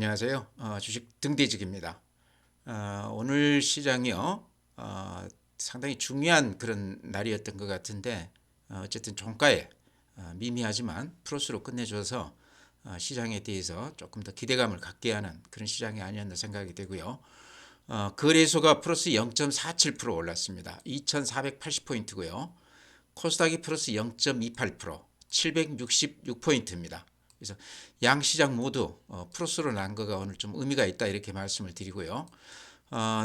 안녕하세요. 주식 등대직입니다. 오늘 시장이요. 상당히 중요한 그런 날이었던 것 같은데 어쨌든 종가에 미미하지만 플러스로 끝내줘서 시장에 대해서 조금 더 기대감을 갖게 하는 그런 시장이 아니었나 생각이 되고요. 거래소가 플러스 0.47% 올랐습니다. 2,480포인트고요. 코스닥이 플러스 0.28%, 766포인트입니다. 그래서 양 시장 모두 플러스로 난 거가 오늘 좀 의미가 있다 이렇게 말씀을 드리고요.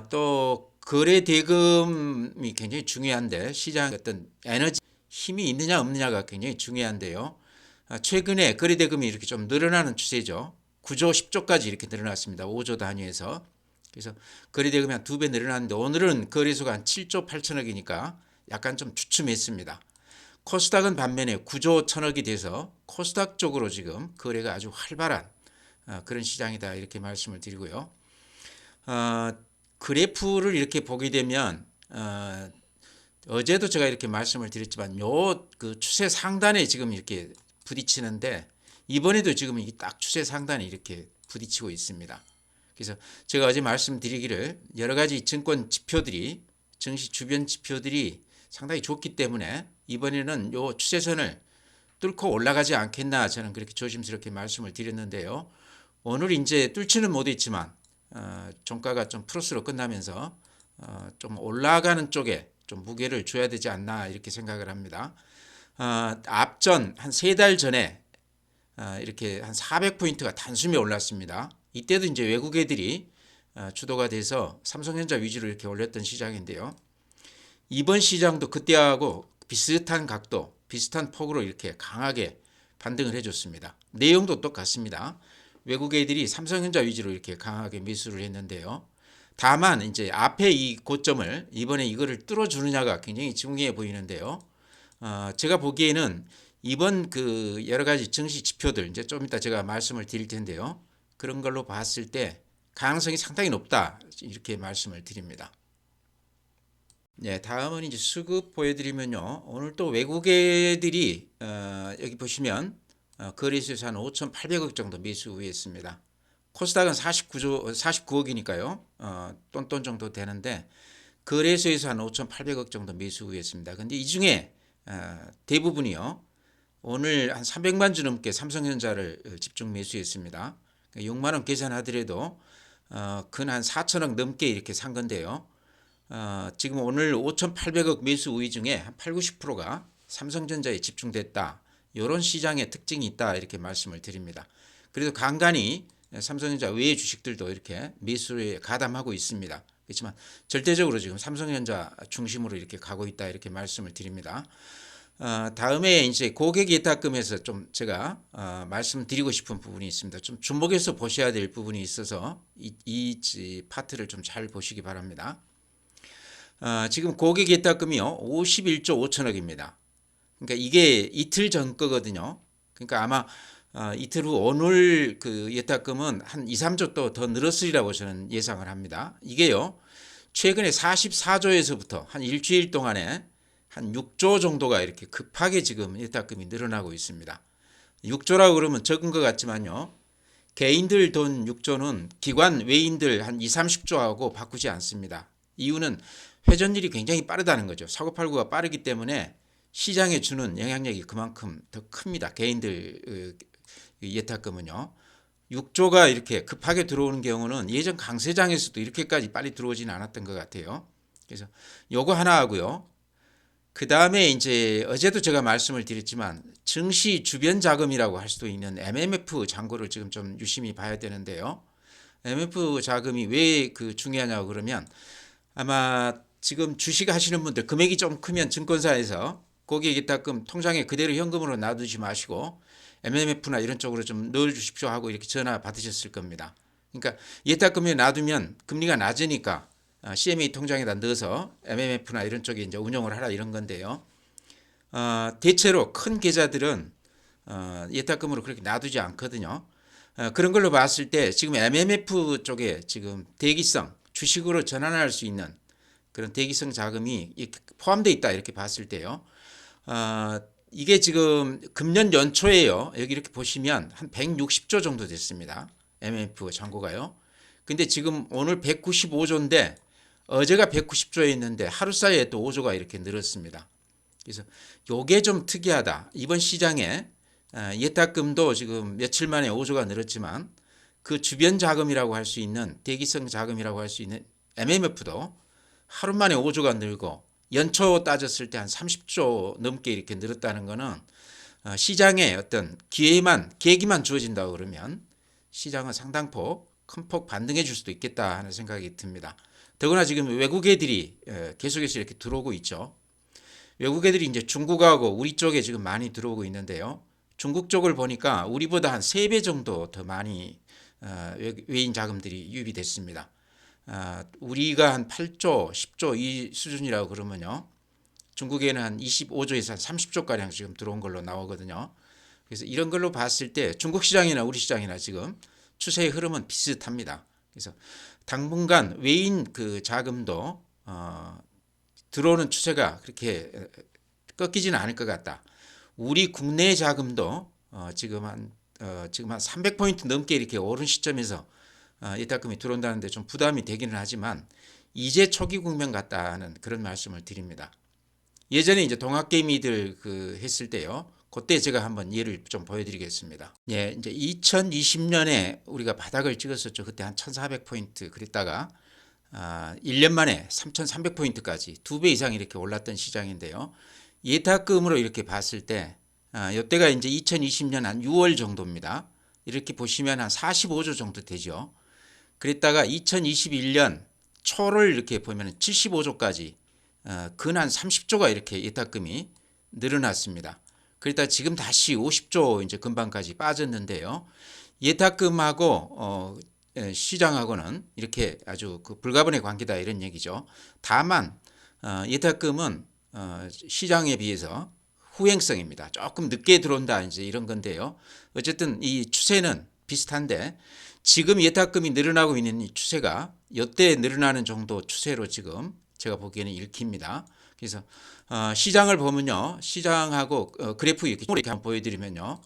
또 거래 대금이 굉장히 중요한데 시장 어떤 에너지 힘이 있느냐 없느냐가 굉장히 중요한데요. 최근에 거래 대금이 이렇게 좀 늘어나는 추세죠. 9조 10조까지 이렇게 늘어났습니다. 5조 단위에서. 그래서 거래 대금이 한 2배 늘어났는데 오늘은 거래소가 한 7조 8천억이니까 약간 좀 주춤했습니다. 코스닥은 반면에 9조 1천억이 돼서 코스닥 쪽으로 지금 거래가 아주 활발한 그런 시장이다 이렇게 말씀을 드리고요. 그래프를 이렇게 보게 되면 어제도 제가 이렇게 말씀을 드렸지만 요 그 추세 상단에 지금 이렇게 부딪히는데 이번에도 지금 딱 추세 상단에 이렇게 부딪히고 있습니다. 그래서 제가 어제 말씀드리기를 여러 가지 증권 지표들이 증시 주변 지표들이 상당히 좋기 때문에 이번에는 요 추세선을 뚫고 올라가지 않겠나 저는 그렇게 조심스럽게 말씀을 드렸는데요. 오늘 이제 뚫지는 못했지만 종가가 좀 플러스로 끝나면서 좀 올라가는 쪽에 좀 무게를 줘야 되지 않나 이렇게 생각을 합니다. 앞전 한 3달 전에 이렇게 한 400포인트가 단숨에 올랐습니다. 이때도 이제 외국 애들이 주도가 돼서 삼성전자 위주로 이렇게 올렸던 시장인데요. 이번 시장도 그때하고 비슷한 각도, 비슷한 폭으로 이렇게 강하게 반등을 해줬습니다. 내용도 똑같습니다. 외국 애들이 삼성전자 위주로 이렇게 강하게 매수를 했는데요. 다만 이제 앞에 이 고점을 이번에 이거를 뚫어주느냐가 굉장히 중요해 보이는데요. 제가 보기에는 이번 그 여러 가지 증시 지표들 이제 좀 이따 제가 말씀을 드릴 텐데요. 그런 걸로 봤을 때 가능성이 상당히 높다 이렇게 말씀을 드립니다. 네, 다음은 이제 수급 보여드리면요. 오늘 또 외국애들이 여기 보시면 거래소에서 한 5,800억 정도 매수 우회했습니다. 코스닥은 49억이니까요. 똔똔 정도 되는데 거래소에서 한 5,800억 정도 매수 우회했습니다. 근데 이 중에 대부분이요. 오늘 한 300만 주 넘게 삼성전자를 집중 매수했습니다. 6만 원 계산하더라도 근 한 4천억 넘게 이렇게 산 건데요. 지금 오늘 5,800억 매수 우위 중에 한 8, 90%가 삼성전자에 집중됐다. 이런 시장의 특징이 있다 이렇게 말씀을 드립니다. 그래도 간간히 삼성전자 외의 주식들도 이렇게 매수에 가담하고 있습니다. 그렇지만 절대적으로 지금 삼성전자 중심으로 이렇게 가고 있다 이렇게 말씀을 드립니다. 다음에 이제 고객 예탁금에서 좀 제가 말씀드리고 싶은 부분이 있습니다. 좀 주목해서 보셔야 될 부분이 있어서 이 파트를 좀 잘 보시기 바랍니다. 지금 고객 예탁금이요 51조 5천억입니다. 그러니까 이게 이틀 전 거거든요. 그러니까 아마 이틀 후 오늘 그 예탁금은 한 2, 3조 또 더 늘었으리라고 저는 예상을 합니다. 이게요 최근에 44조에서부터 한 일주일 동안에 한 6조 정도가 이렇게 급하게 지금 예탁금이 늘어나고 있습니다. 6조라고 그러면 적은 것 같지만요. 개인들 돈 6조는 기관 외인들 한 2, 30조하고 바꾸지 않습니다. 이유는 회전율이 굉장히 빠르다는 거죠. 사고팔고가 빠르기 때문에 시장에 주는 영향력이 그만큼 더 큽니다. 개인들 예탁금은요. 6조가 이렇게 급하게 들어오는 경우는 예전 강세장에서도 이렇게까지 빨리 들어오지는 않았던 것 같아요. 그래서 요거 하나 하고요. 그 다음에 이제 어제도 제가 말씀을 드렸지만 증시 주변 자금이라고 할 수도 있는 MMF 잔고를 지금 좀 유심히 봐야 되는데요. MMF 자금이 왜 그 중요하냐고 그러면 아마 지금 주식 하시는 분들 금액이 좀 크면 증권사에서 고객 예탁금 통장에 그대로 현금으로 놔두지 마시고 MMF나 이런 쪽으로 좀 넣어주십시오 하고 이렇게 전화 받으셨을 겁니다. 그러니까 예탁금에 놔두면 금리가 낮으니까 CMA 통장에다 넣어서 MMF나 이런 쪽에 이제 운용을 하라 이런 건데요. 대체로 큰 계좌들은 예탁금으로 그렇게 놔두지 않거든요. 그런 걸로 봤을 때 지금 MMF 쪽에 지금 대기성 주식으로 전환할 수 있는 그런 대기성 자금이 포함되어 있다 이렇게 봤을 때요. 이게 지금 금년 연초에요. 여기 이렇게 보시면 한 160조 정도 됐습니다. MMF 잔고가요. 근데 지금 오늘 195조인데 어제가 190조였는데 하루 사이에 또 5조가 이렇게 늘었습니다. 그래서 요게 좀 특이하다. 이번 시장에 예탁금도 지금 며칠 만에 5조가 늘었지만 그 주변 자금이라고 할 수 있는 대기성 자금이라고 할 수 있는 MMF도 하루 만에 5조가 늘고 연초 따졌을 때 한 30조 넘게 이렇게 늘었다는 것은 시장에 어떤 계기만 주어진다고 그러면 시장은 상당폭 큰 폭 반등해 줄 수도 있겠다 하는 생각이 듭니다. 더구나 지금 외국 애들이 계속해서 이렇게 들어오고 있죠. 외국 애들이 이제 중국하고 우리 쪽에 지금 많이 들어오고 있는데요. 중국 쪽을 보니까 우리보다 한 3배 정도 더 많이 외인 자금들이 유입이 됐습니다. 우리가 한 8조, 10조 이 수준이라고 그러면요. 중국에는 한 25조에서 한 30조가량 지금 들어온 걸로 나오거든요. 그래서 이런 걸로 봤을 때 중국 시장이나 우리 시장이나 지금 추세의 흐름은 비슷합니다. 그래서 당분간 외인 그 자금도 들어오는 추세가 그렇게 꺾이지는 않을 것 같다. 우리 국내 자금도 지금 한 300포인트 넘게 이렇게 오른 시점에서 예탁금이 들어온다는데 좀 부담이 되기는 하지만 이제 초기 국면 같다는 그런 말씀을 드립니다. 예전에 이제 동학개미들 그 했을 때요. 그때 제가 한번 예를 좀 보여드리겠습니다. 예, 이제 2020년에 우리가 바닥을 찍었었죠. 그때 한 1,400포인트 그랬다가 1년 만에 3,300포인트까지 2배 이상 이렇게 올랐던 시장인데요. 예탁금으로 이렇게 봤을 때 이때가 이제 2020년 한 6월 정도입니다. 이렇게 보시면 한 45조 정도 되죠. 그랬다가 2021년 초를 이렇게 보면 75조까지 근 한 30조가 이렇게 예탁금이 늘어났습니다. 그러다 지금 다시 50조 이제 근방까지 빠졌는데요. 예탁금하고 시장하고는 이렇게 아주 그 불가분의 관계다 이런 얘기죠. 다만 예탁금은 시장에 비해서 후행성입니다. 조금 늦게 들어온다 이제 이런 건데요. 어쨌든 이 추세는 비슷한데 지금 예탁금이 늘어나고 있는 이 추세가 이때 늘어나는 정도 추세로 지금 제가 보기에는 읽힙니다. 그래서 시장을 보면요. 시장하고 그래프 이렇게 한번 보여드리면요.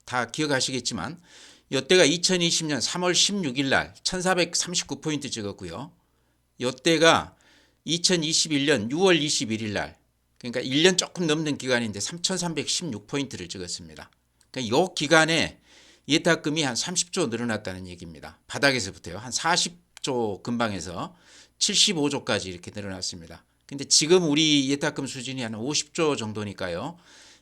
다 기억하시겠지만 이때가 2020년 3월 16일 날 1439포인트 찍었고요. 이때가 2021년 6월 21일 날 그러니까 1년 조금 넘는 기간인데 3316포인트를 찍었습니다. 그러니까 이 기간에 예탁금이 한 30조 늘어났다는 얘기입니다. 바닥에서부터요. 한 40조 근방에서 75조까지 이렇게 늘어났습니다. 근데 지금 우리 예탁금 수준이 한 50조 정도니까요.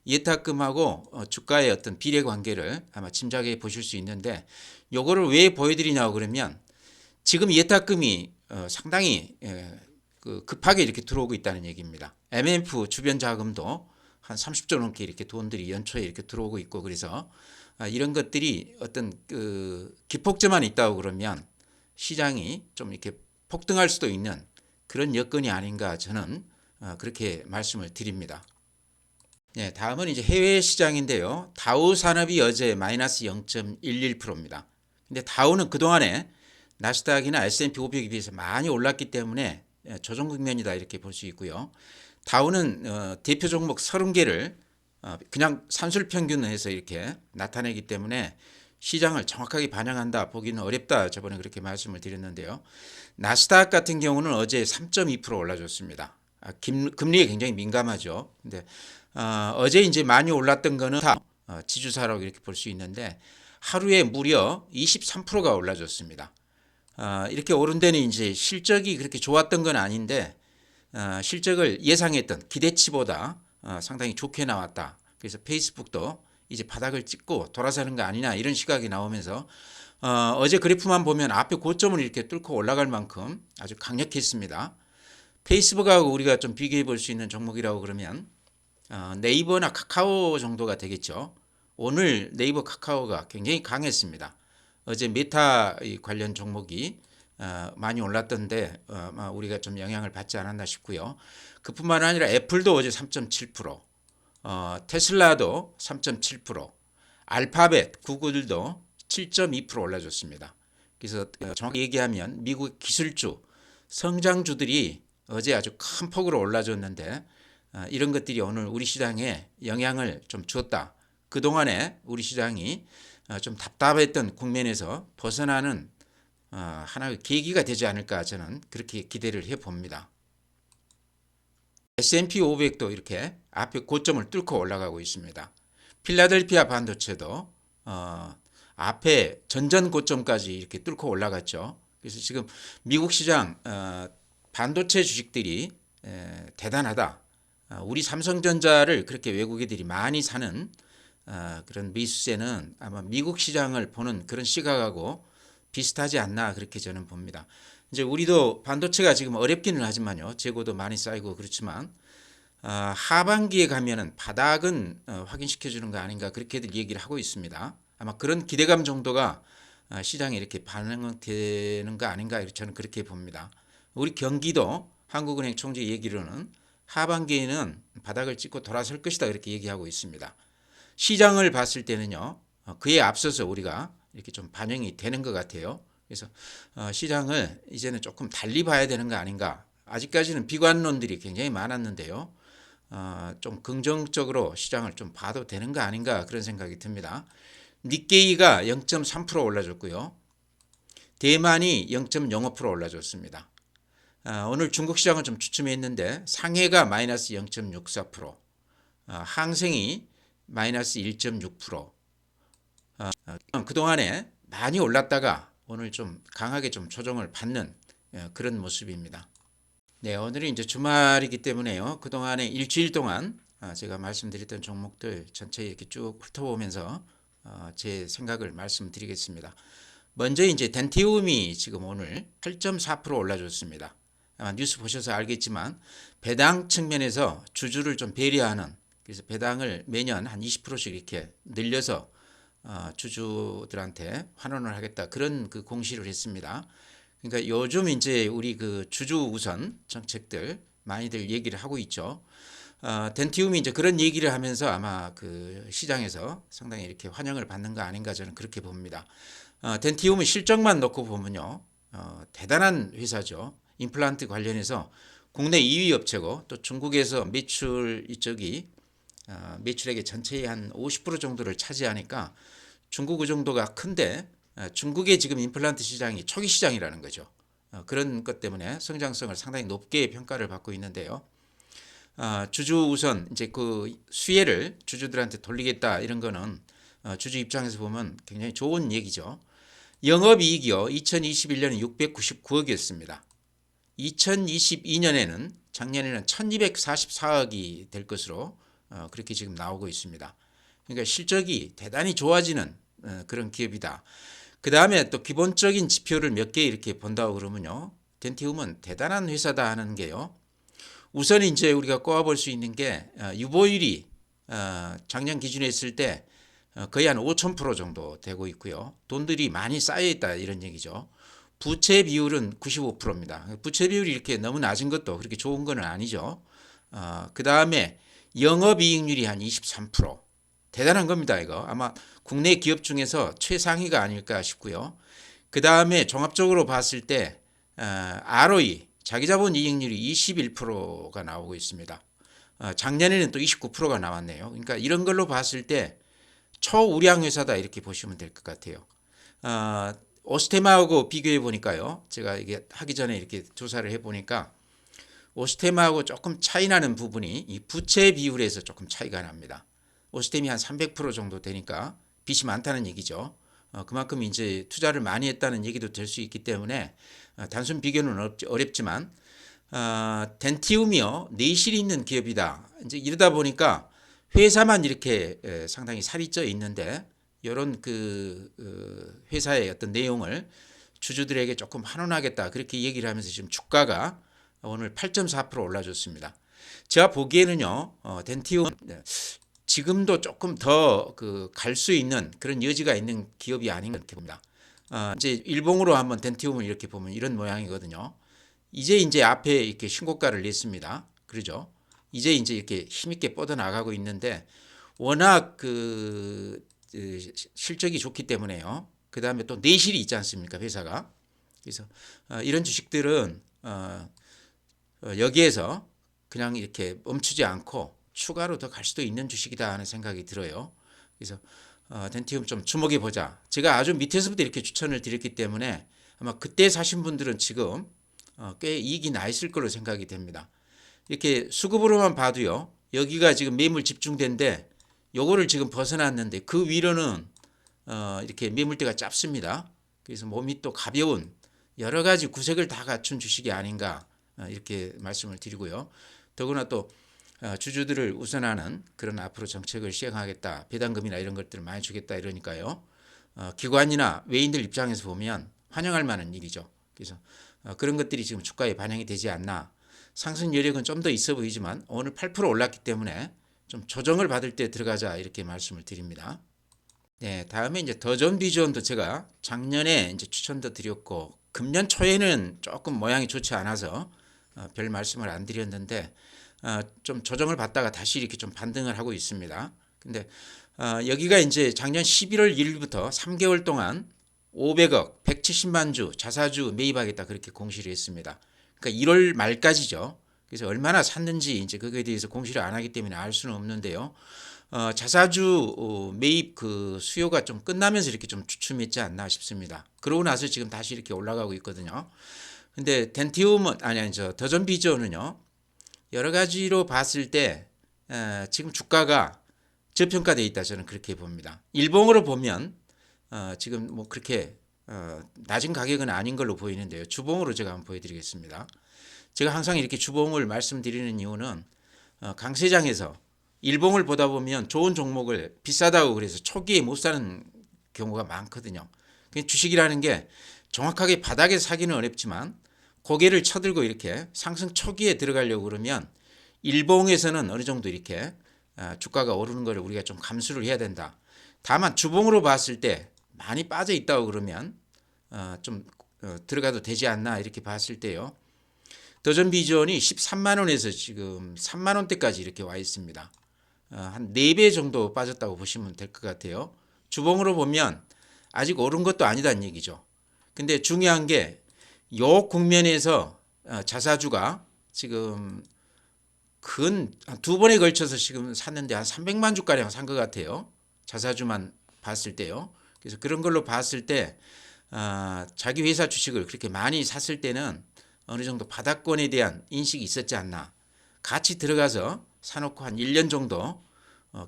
예탁금하고 주가의 어떤 비례 관계를 아마 짐작해 보실 수 있는데 요거를 왜 보여드리냐고 그러면 지금 예탁금이 상당히 급하게 이렇게 들어오고 있다는 얘기입니다. MMF 주변 자금도 한 30조 넘게 이렇게 돈들이 연초에 이렇게 들어오고 있고 그래서 이런 것들이 어떤 기폭제만 있다고 그러면 시장이 좀 이렇게 폭등할 수도 있는 그런 여건이 아닌가 저는 그렇게 말씀을 드립니다. 네, 다음은 이제 해외 시장인데요. 다우 산업이 어제 마이너스 0.11%입니다. 근데 다우는 그동안에 나스닥이나 S&P 500에 비해서 많이 올랐기 때문에 조정 국면이다 이렇게 볼 수 있고요. 다우는 대표 종목 30개를 그냥 산술 평균에서 이렇게 나타내기 때문에 시장을 정확하게 반영한다 보기는 어렵다 저번에 그렇게 말씀을 드렸는데요. 나스닥 같은 경우는 어제 3.2% 올라줬습니다. 금리에 굉장히 민감하죠. 근데 어제 이제 많이 올랐던 거는 다 지주사라고 이렇게 볼 수 있는데 하루에 무려 23%가 올라줬습니다. 이렇게 오른 데는 이제 실적이 그렇게 좋았던 건 아닌데 실적을 예상했던 기대치보다 상당히 좋게 나왔다. 그래서 페이스북도 이제 바닥을 찍고 돌아서는 거 아니냐 이런 시각이 나오면서 어제 그래프만 보면 앞에 고점을 이렇게 뚫고 올라갈 만큼 아주 강력했습니다. 페이스북하고 우리가 좀 비교해 볼 수 있는 종목이라고 그러면 네이버나 카카오 정도가 되겠죠. 오늘 네이버 카카오가 굉장히 강했습니다. 어제 메타 관련 종목이 많이 올랐던데 우리가 좀 영향을 받지 않았나 싶고요. 그뿐만 아니라 애플도 어제 3.7%, 테슬라도 3.7%, 알파벳, 구글도 7.2% 올라줬습니다. 그래서 정확히 얘기하면 미국 기술주, 성장주들이 어제 아주 큰 폭으로 올라줬는데 이런 것들이 오늘 우리 시장에 영향을 좀 주었다. 그동안에 우리 시장이 좀 답답했던 국면에서 벗어나는 하나의 계기가 되지 않을까 저는 그렇게 기대를 해봅니다. S&P 500도 이렇게 앞에 고점을 뚫고 올라가고 있습니다. 필라델피아 반도체도 앞에 전전 고점까지 이렇게 뚫고 올라갔죠. 그래서 지금 미국 시장 반도체 주식들이 대단하다. 우리 삼성전자를 그렇게 외국인들이 많이 사는 그런 매수세는 아마 미국 시장을 보는 그런 시각하고 비슷하지 않나 그렇게 저는 봅니다. 이제 우리도 반도체가 지금 어렵기는 하지만요. 재고도 많이 쌓이고 그렇지만 하반기에 가면은 바닥은 확인시켜 주는 거 아닌가 그렇게들 얘기를 하고 있습니다. 아마 그런 기대감 정도가 시장에 이렇게 반영되는 거 아닌가 저는 그렇게 봅니다. 우리 경기도 한국은행 총재 얘기로는 하반기에는 바닥을 찍고 돌아설 것이다 이렇게 얘기하고 있습니다. 시장을 봤을 때는요. 그에 앞서서 우리가 이렇게 좀 반영이 되는 것 같아요. 그래서 시장을 이제는 조금 달리 봐야 되는 거 아닌가. 아직까지는 비관론들이 굉장히 많았는데요. 좀 긍정적으로 시장을 좀 봐도 되는 거 아닌가 그런 생각이 듭니다. 니케이가 0.3% 올라줬고요. 대만이 0.05% 올라줬습니다. 오늘 중국 시장은 좀 주춤했는데 상해가 마이너스 0.64%, 항생이 마이너스 1.6%. 그동안에 많이 올랐다가 오늘 좀 강하게 좀 조정을 받는 그런 모습입니다. 네, 오늘은 이제 주말이기 때문에요. 그동안에 일주일 동안 제가 말씀드렸던 종목들 전체 이렇게 쭉 훑어보면서 제 생각을 말씀드리겠습니다. 먼저 이제 덴티움이 지금 오늘 8.4% 올라줬습니다. 아마 뉴스 보셔서 알겠지만 배당 측면에서 주주를 좀 배려하는, 그래서 배당을 매년 한 20%씩 이렇게 늘려서 주주들한테 환원을 하겠다 그런 그 공시를 했습니다. 그러니까 요즘 이제 우리 그 주주 우선 정책들 많이들 얘기를 하고 있죠. 덴티움이 이제 그런 얘기를 하면서 아마 그 시장에서 상당히 이렇게 환영을 받는 거 아닌가 저는 그렇게 봅니다. 덴티움은 실적만 놓고 보면요, 대단한 회사죠. 임플란트 관련해서 국내 2위 업체고 또 중국에서 매출 이쪽이 매출액의 전체의 한 50% 정도를 차지하니까 중국 그 정도가 큰데 중국의 지금 임플란트 시장이 초기 시장이라는 거죠. 그런 것 때문에 성장성을 상당히 높게 평가를 받고 있는데요. 주주 우선 이제 그 수혜를 주주들한테 돌리겠다 이런 거는 주주 입장에서 보면 굉장히 좋은 얘기죠. 영업이익이요 2021년에 699억이었습니다. 2022년에는 작년에는 1244억이 될 것으로 그렇게 지금 나오고 있습니다. 그러니까 실적이 대단히 좋아지는 그런 기업이다. 그 다음에 또 기본적인 지표를 몇 개 이렇게 본다고 그러면요, 덴티움은 대단한 회사다 하는 게요. 우선 이제 우리가 꼽아볼 수 있는 게 유보율이 작년 기준에 했을 때 거의 한 5,000% 정도 되고 있고요. 돈들이 많이 쌓여 있다 이런 얘기죠. 부채 비율은 95%입니다. 부채 비율이 이렇게 너무 낮은 것도 그렇게 좋은 건 아니죠. 그 다음에 영업이익률이 한 23%. 대단한 겁니다, 이거. 아마 국내 기업 중에서 최상위가 아닐까 싶고요. 그 다음에 종합적으로 봤을 때 ROE, 자기자본 이익률이 21%가 나오고 있습니다. 작년에는 또 29%가 나왔네요. 그러니까 이런 걸로 봤을 때 초우량 회사다 이렇게 보시면 될 것 같아요. 오스테마하고 비교해 보니까요, 제가 이게 하기 전에 이렇게 조사를 해 보니까 오스테마하고 조금 차이 나는 부분이 이 부채 비율에서 조금 차이가 납니다. 오스템이 한 300% 정도 되니까 빚이 많다는 얘기죠. 그만큼 이제 투자를 많이 했다는 얘기도 될 수 있기 때문에 단순 비교는 어렵지만 덴티움이요 내실이 있는 기업이다. 이제 이러다 보니까 회사만 이렇게 상당히 살이 쪄 있는데 이런 그 회사의 어떤 내용을 주주들에게 조금 환원하겠다 그렇게 얘기를 하면서 지금 주가가 오늘 8.4% 올라줬습니다. 제가 보기에는요 덴티움 지금도 조금 더 그 갈 수 있는 그런 여지가 있는 기업이 아닌가 이렇게 봅니다. 이제 일봉으로 한번 덴티움을 이렇게 보면 이런 모양이거든요. 이제 앞에 이렇게 신고가를 냈습니다. 그러죠? 이제 이렇게 힘있게 뻗어나가고 있는데 워낙 그 실적이 좋기 때문에요. 그 다음에 또 내실이 있지 않습니까, 회사가. 그래서 이런 주식들은 여기에서 그냥 이렇게 멈추지 않고 추가로 더 갈 수도 있는 주식이다 하는 생각이 들어요. 그래서 덴티움 좀 주목해 보자. 제가 아주 밑에서부터 이렇게 추천을 드렸기 때문에 아마 그때 사신 분들은 지금 꽤 이익이 나 있을 거로 생각이 됩니다. 이렇게 수급으로만 봐도요. 여기가 지금 매물 집중된데 요거를 지금 벗어났는데 그 위로는 이렇게 매물대가 짧습니다. 그래서 몸이 또 가벼운 여러 가지 구색을 다 갖춘 주식이 아닌가 이렇게 말씀을 드리고요. 더구나 또 주주들을 우선하는 그런 앞으로 정책을 시행하겠다. 배당금이나 이런 것들을 많이 주겠다 이러니까요. 기관이나 외인들 입장에서 보면 환영할 만한 일이죠. 그래서 그런 것들이 지금 주가에 반영이 되지 않나. 상승 여력은 좀 더 있어 보이지만 오늘 8% 올랐기 때문에 좀 조정을 받을 때 들어가자 이렇게 말씀을 드립니다. 네, 다음에 이제 더존 비전도 제가 작년에 이제 추천도 드렸고 금년 초에는 조금 모양이 좋지 않아서 별 말씀을 안 드렸는데 좀 조정을 받다가 다시 이렇게 좀 반등을 하고 있습니다. 근데 여기가 이제 작년 11월 1일부터 3개월 동안 500억, 170만 주 자사주 매입하겠다 그렇게 공시를 했습니다. 그러니까 1월 말까지죠. 그래서 얼마나 샀는지 이제 그거에 대해서 공시를 안 하기 때문에 알 수는 없는데요. 자사주 매입 그 수요가 좀 끝나면서 이렇게 좀 주춤했지 않나 싶습니다. 그러고 나서 지금 다시 이렇게 올라가고 있거든요. 근데 덴티움은 아니 저 더존 비전은요. 여러 가지로 봤을 때 지금 주가가 저평가되어 있다 저는 그렇게 봅니다. 일봉으로 보면 지금 뭐 그렇게 낮은 가격은 아닌 걸로 보이는데요. 주봉으로 제가 한번 보여드리겠습니다. 제가 항상 이렇게 주봉을 말씀드리는 이유는 강세장에서 일봉을 보다 보면 좋은 종목을 비싸다고 그래서 초기에 못 사는 경우가 많거든요. 주식이라는 게 정확하게 바닥에 사기는 어렵지만 고개를 쳐들고 이렇게 상승 초기에 들어가려고 그러면 일봉에서는 어느 정도 이렇게 주가가 오르는 것을 우리가 좀 감수를 해야 된다. 다만 주봉으로 봤을 때 많이 빠져 있다고 그러면 좀 들어가도 되지 않나 이렇게 봤을 때요. 더존 비전이 13만 원에서 지금 3만 원대까지 이렇게 와 있습니다. 한 4배 정도 빠졌다고 보시면 될 것 같아요. 주봉으로 보면 아직 오른 것도 아니다는 얘기죠. 근데 중요한 게 요 국면에서 자사주가 지금 근 두 번에 걸쳐서 지금 샀는데 한 300만 주가량 산 것 같아요. 자사주만 봤을 때요. 그래서 그런 걸로 봤을 때 자기 회사 주식을 그렇게 많이 샀을 때는 어느 정도 바닥권에 대한 인식이 있었지 않나. 같이 들어가서 사놓고 한 1년 정도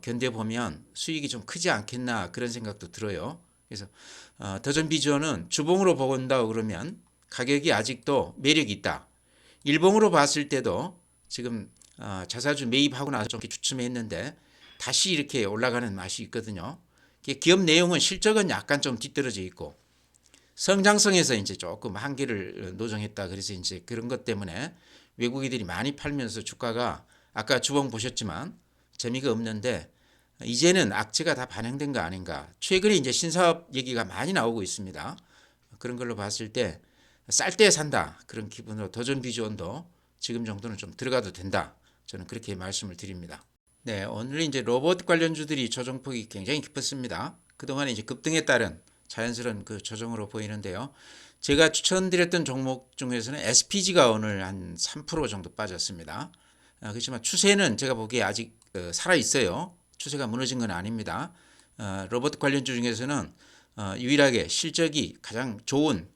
견뎌보면 수익이 좀 크지 않겠나 그런 생각도 들어요. 그래서 더존 비전은 주봉으로 본다고 그러면 가격이 아직도 매력이 있다. 일봉으로 봤을 때도 지금 자사주 매입하고 나서 좀 주춤했는데 다시 이렇게 올라가는 맛이 있거든요. 기업 내용은 실적은 약간 좀 뒤떨어져 있고 성장성에서 이제 조금 한계를 노정했다. 그래서 이제 그런 것 때문에 외국인들이 많이 팔면서 주가가 아까 주봉 보셨지만 재미가 없는데 이제는 악재가 다 반영된 거 아닌가. 최근에 이제 신사업 얘기가 많이 나오고 있습니다. 그런 걸로 봤을 때 쌀 때 산다 그런 기분으로 더존 비전도 지금 정도는 좀 들어가도 된다. 저는 그렇게 말씀을 드립니다. 네, 오늘 이제 로봇 관련주들이 조정폭이 굉장히 깊었습니다. 그동안 이제 급등에 따른 자연스러운 그 조정으로 보이는데요. 제가 추천드렸던 종목 중에서는 SPG가 오늘 한 3% 정도 빠졌습니다. 그렇지만 추세는 제가 보기에 아직 살아 있어요. 추세가 무너진 건 아닙니다. 로봇 관련주 중에서는 유일하게 실적이 가장 좋은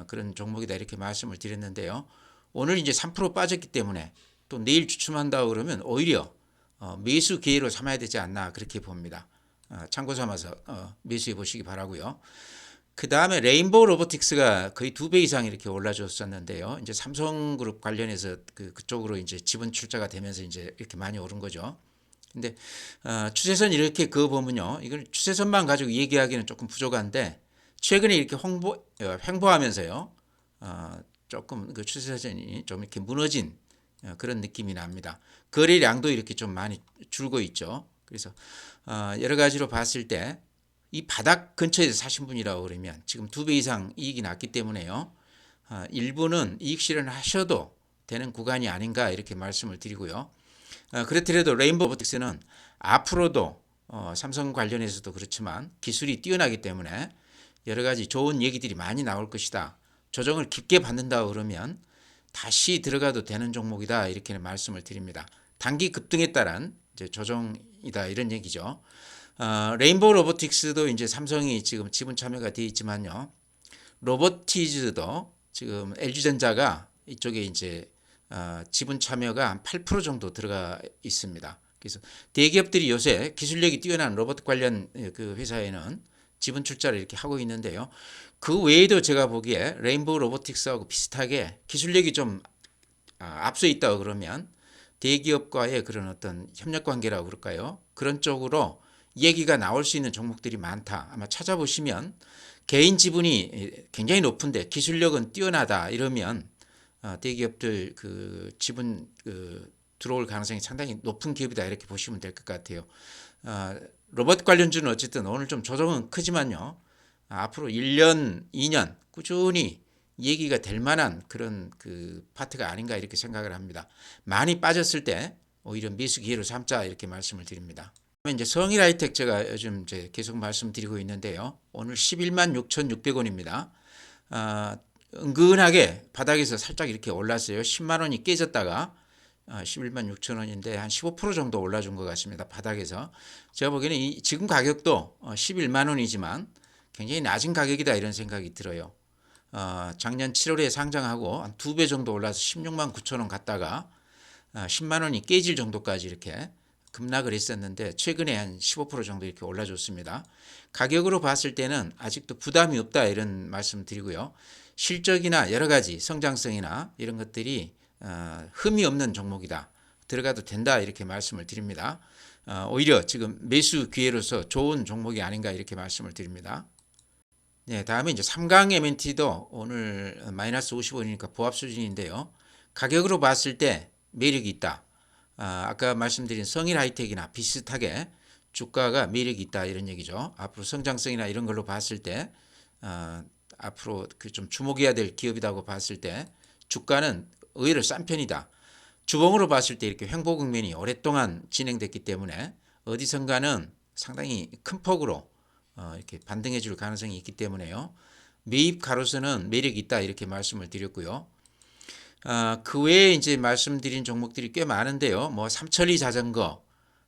그런 종목이다 이렇게 말씀을 드렸는데요. 오늘 이제 3% 빠졌기 때문에 또 내일 주춤한다 그러면 오히려 매수 기회로 삼아야 되지 않나 그렇게 봅니다. 참고 삼아서 매수해 보시기 바라고요. 그 다음에 레인보우 로보틱스가 거의 2배 이상 이렇게 올라줬었는데요. 이제 삼성그룹 관련해서 그쪽으로 이제 지분 출자가 되면서 이제 이렇게 많이 오른 거죠. 근데 추세선 이렇게 그어 보면요, 이걸 추세선만 가지고 얘기하기는 조금 부족한데 최근에 이렇게 횡보하면서요, 조금 그 추세선이 좀 이렇게 무너진 그런 느낌이 납니다. 거래량도 이렇게 좀 많이 줄고 있죠. 그래서 여러 가지로 봤을 때 이 바닥 근처에서 사신 분이라고 그러면 지금 2배 이상 이익이 났기 때문에요. 일부는 이익 실현하셔도 되는 구간이 아닌가 이렇게 말씀을 드리고요. 그렇더라도 레인보우 로보틱스는 앞으로도 삼성 관련해서도 그렇지만 기술이 뛰어나기 때문에 여러 가지 좋은 얘기들이 많이 나올 것이다. 조정을 깊게 받는다 그러면 다시 들어가도 되는 종목이다 이렇게 말씀을 드립니다. 단기 급등에 따른 이제 조정이다 이런 얘기죠. 레인보우 로보틱스도 이제 삼성이 지금 지분 참여가 되어 있지만요. 로보티즈도 지금 LG전자가 이쪽에 이제 지분 참여가 한 8% 정도 들어가 있습니다. 그래서 대기업들이 요새 기술력이 뛰어난 로봇 관련 그 회사에는 지분 출자를 이렇게 하고 있는데요. 그 외에도 제가 보기에 레인보우 로보틱스하고 비슷하게 기술력이 좀 앞서 있다고 그러면 대기업과의 그런 어떤 협력 관계라고 그럴까요? 그런 쪽으로 얘기가 나올 수 있는 종목들이 많다. 아마 찾아보시면 개인 지분이 굉장히 높은데 기술력은 뛰어나다 이러면 대기업들 그 지분 들어올 가능성이 상당히 높은 기업이다 이렇게 보시면 될 것 같아요. 로봇 관련주는 어쨌든 오늘 좀 조정은 크지만요. 앞으로 1년, 2년 꾸준히 얘기가 될 만한 그런 그 파트가 아닌가 이렇게 생각을 합니다. 많이 빠졌을 때 오히려 매수 기회로 삼자 이렇게 말씀을 드립니다. 이제 성일하이텍 제가 요즘 이제 계속 말씀드리고 있는데요. 오늘 11만 6,600원입니다. 은근하게 바닥에서 살짝 이렇게 올랐어요. 10만 원이 깨졌다가 11만 6천 원인데 한 15% 정도 올라준 것 같습니다. 바닥에서. 제가 보기에는 지금 가격도 11만 원이지만 굉장히 낮은 가격이다 이런 생각이 들어요. 작년 7월에 상장하고 한 2배 정도 올라서 16만 9천 원 갔다가 10만 원이 깨질 정도까지 이렇게 급락을 했었는데 최근에 한 15% 정도 이렇게 올라줬습니다. 가격으로 봤을 때는 아직도 부담이 없다 이런 말씀 드리고요. 실적이나 여러 가지 성장성이나 이런 것들이 흠이 없는 종목이다. 들어가도 된다 이렇게 말씀을 드립니다. 오히려 지금 매수 기회로서 좋은 종목이 아닌가 이렇게 말씀을 드립니다. 네, 다음에 이제 삼강 M&T도 오늘 마이너스 50원이니까 보합 수준인데요. 가격으로 봤을 때 매력이 있다. 아까 말씀드린 성일 하이텍이나 비슷하게 주가가 매력이 있다 이런 얘기죠. 앞으로 성장성이나 이런 걸로 봤을 때 앞으로 그 좀 주목해야 될 기업이라고 봤을 때 주가는 의외로 싼 편이다. 주봉으로 봤을 때 이렇게 횡보 국면이 오랫동안 진행됐기 때문에 어디선가는 상당히 큰 폭으로 이렇게 반등해 줄 가능성이 있기 때문에요. 매입 가로수는 매력이 있다 이렇게 말씀을 드렸고요. 그 외에 이제 말씀드린 종목들이 꽤 많은데요. 뭐 삼천리 자전거,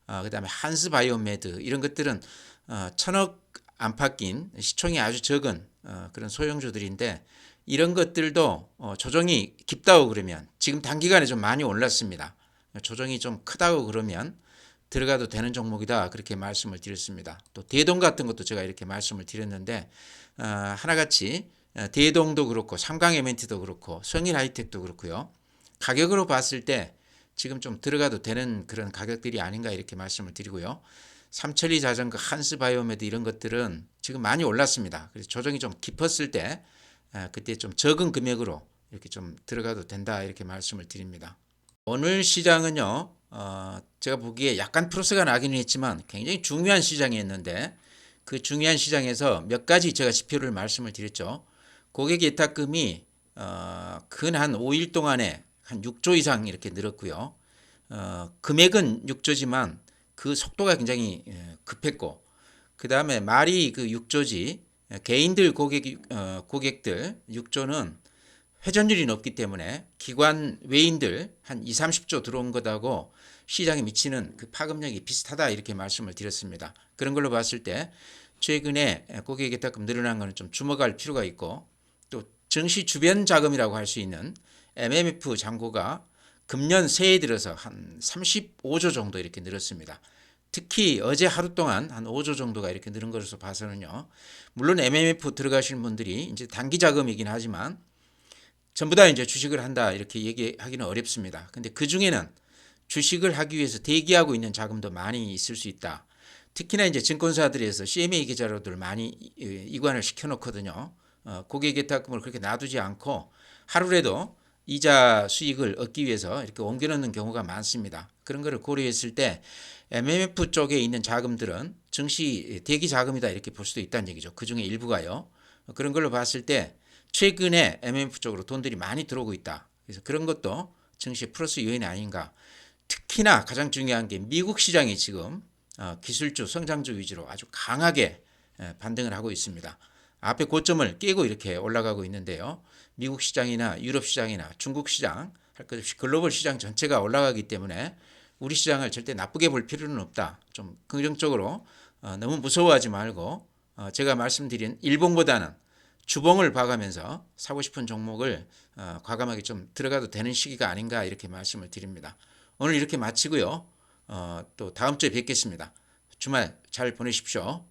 그다음에 한스 바이오메드 이런 것들은 1,000억 안팎 낀 시총이 아주 적은 그런 소형주들인데 이런 것들도 조정이 깊다고 그러면 지금 단기간에 좀 많이 올랐습니다. 조정이 좀 크다고 그러면 들어가도 되는 종목이다 그렇게 말씀을 드렸습니다. 또 대동 같은 것도 제가 이렇게 말씀을 드렸는데 하나같이 대동도 그렇고 삼강 M&T도 그렇고 성일 하이텍도 그렇고요. 가격으로 봤을 때 지금 좀 들어가도 되는 그런 가격들이 아닌가 이렇게 말씀을 드리고요. 삼천리 자전거, 한스 바이오메드 이런 것들은 지금 많이 올랐습니다. 그래서 조정이 좀 깊었을 때 그때 좀 적은 금액으로 이렇게 좀 들어가도 된다 이렇게 말씀을 드립니다. 오늘 시장은요. 제가 보기에 약간 플러스가 나기는 했지만 굉장히 중요한 시장이었는데 그 중요한 시장에서 몇 가지 제가 지표를 말씀을 드렸죠. 고객 예탁금이 근 한 5일 동안에 한 6조 이상 이렇게 늘었고요. 금액은 6조지만 그 속도가 굉장히 급했고 그 다음에 말이 그 6조지 개인들 고객들 6조는 회전율이 높기 때문에 기관 외인들 한 2, 30조 들어온 것하고 시장에 미치는 그 파급력이 비슷하다 이렇게 말씀을 드렸습니다. 그런 걸로 봤을 때 최근에 고객 예탁금 늘어난 것은 좀 주목할 필요가 있고 또 증시 주변 자금이라고 할 수 있는 MMF 잔고가 금년 새해 들어서 한 35조 정도 이렇게 늘었습니다. 특히 어제 하루 동안 한 5조 정도가 이렇게 늘은 것으로 봐서는요. 물론 MMF 들어가시는 분들이 이제 단기 자금이긴 하지만 전부 다 이제 주식을 한다 이렇게 얘기하기는 어렵습니다. 근데 그 중에는 주식을 하기 위해서 대기하고 있는 자금도 많이 있을 수 있다. 특히나 이제 증권사들에서 CMA 계좌로들 많이 이관을 시켜놓거든요. 고객 예탁금을 그렇게 놔두지 않고 하루라도 이자 수익을 얻기 위해서 이렇게 옮겨놓는 경우가 많습니다. 그런 거를 고려했을 때 MMF 쪽에 있는 자금들은 증시 대기 자금이다 이렇게 볼 수도 있다는 얘기죠. 그 중에 일부가요. 그런 걸로 봤을 때 최근에 MMF 쪽으로 돈들이 많이 들어오고 있다. 그래서 그런 것도 증시 플러스 요인이 아닌가. 특히나 가장 중요한 게 미국 시장이 지금 기술주, 성장주 위주로 아주 강하게 반등을 하고 있습니다. 앞에 고점을 깨고 이렇게 올라가고 있는데요. 미국 시장이나 유럽 시장이나 중국 시장 할 것 없이 글로벌 시장 전체가 올라가기 때문에 우리 시장을 절대 나쁘게 볼 필요는 없다. 좀 긍정적으로 너무 무서워하지 말고 제가 말씀드린 일봉보다는 주봉을 봐가면서 사고 싶은 종목을 과감하게 좀 들어가도 되는 시기가 아닌가 이렇게 말씀을 드립니다. 오늘 이렇게 마치고요. 또 다음 주에 뵙겠습니다. 주말 잘 보내십시오.